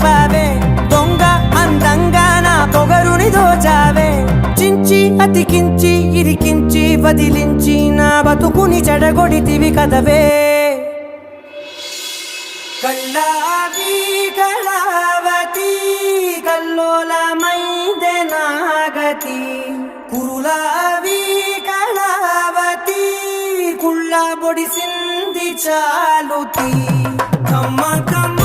చెప్పావే దొంగ అందంగా నా పొగరుని దోచావే చించి అతికించి ఇరికించి వదిలించి నా బతుకుని చెడగొడితివి కదవే కళ్ళావి కళావతి కల్లోలమైందే నాగతి కురులావి కళావతి కుళ్ళ బొడిసింది చాలుతి కమ్మ కమ్మ